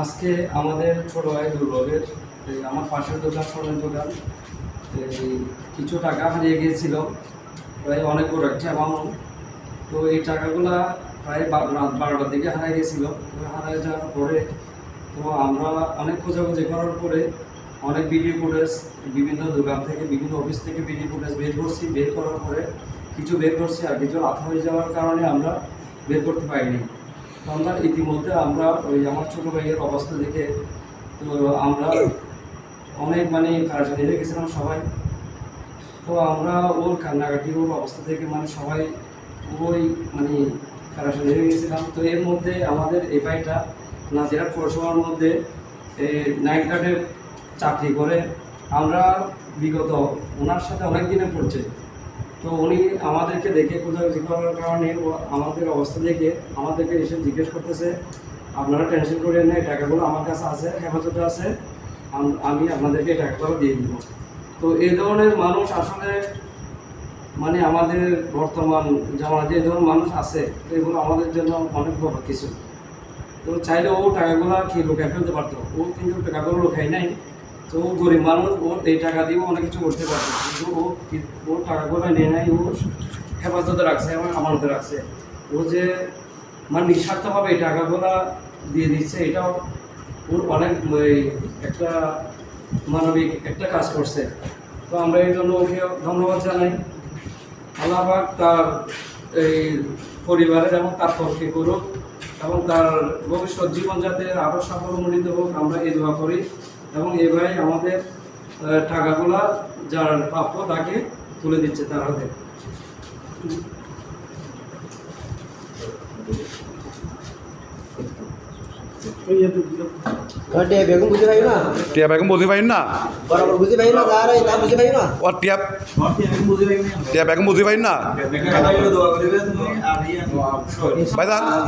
আজকে আমাদের ছোট ভাই দুর্লভের আমার পাশের দোকান স্বর্ণের দোকান কিছু টাকা হারিয়ে গিয়েছিল, প্রায় অনেক বড় একটা অ্যামাউন্ট। তো এই টাকাগুলা প্রায় রাত 12টার দিকে হারিয়ে গিয়েছিল। হারিয়ে যাওয়ার পরে তো আমরা অনেক খোঁজাখুঁজি করার পরে অনেক ভিডিও ফুটেজ বিভিন্ন দোকান থেকে বিভিন্ন অফিস থেকে ভিডিও ফুটেজ বের করার পরে কিছু বের করছি, আর কিছু রাত হয়ে যাওয়ার কারণে আমরা বের করতে পারিনি। তো আমরা ইতিমধ্যে ওই আমার ছোটো ভাইয়ের অবস্থা দেখে তো আমরা অনেক কারাশানি হয়ে গেছিলাম সবাই। তো আমরা ওর কান্নাকাটি ওর অবস্থা থেকে সবাই ওই কারাশানি হয়ে গেছিলাম। তো এর মধ্যে আমাদের এই ভাইটা নাজিরহাট পৌরসভার মধ্যে নাইট গার্ডের চাকরি করে। আমরা বিগত ওনার সাথে অনেক দিনে পড়ছে। তো উনি আমাদেরকে দেখে খোঁজাখুঁজি করার কারণে আমাদের অবস্থা দেখে আমাদেরকে এসে জিজ্ঞেস করতেছে, আপনারা টেনশন করেন না, এই টাকাগুলো আমার কাছে আছে, হেফাজতে আছে, আমি আপনাদেরকে এই টাকাগুলো দিয়ে দিব। তো এই ধরনের মানুষ আসলে আমাদের বর্তমান জামানাতে এই ধরনের মানুষ আছে, এগুলো আমাদের জন্য অনেক বড় কিছু। তো চাইলে ও টাকাগুলো কি লুকায় ফেলতে পারতো, ও কিন্তু টাকাগুলো লুকাই নাই। তো ও গরিব মানুষ, ওর এই টাকা দিয়েও অনেক কিছু করতে পারতো, কিন্তু ও টাকাগুলো নিয়ে নেয়, ও হেফাজতে রাখছে এবং আমানতে রাখছে। ও যে নিঃস্বার্থভাবে এই টাকাগুলো দিয়ে দিচ্ছে, এটাও ওর অনেক একটা মানবিক একটা কাজ করছে। তো আমরা এই জন্য ওকে ধন্যবাদ জানাই। আল্লাহ পাক তার এই পরিবারের এবং তার পক্ষে করুক এবং তার ভবিষ্যৎ জীবন যাতে আরও সাফল্যমণ্ডিত হোক, আমরা এই দোয়া করি। এবং এভাবে আমাদের টাকাগুলা যার প্রাপ্য তাকে তুলে দিচ্ছে তার হাতে। টিয়া বেগম বুঝে পাই না, টিয়া বেগম বুঝি পাইন না, বরাবর বুঝে পাই না, যারা তা বুঝে পাই না, ও টিয়া বেগম বুঝি পাইন না ভাইজান।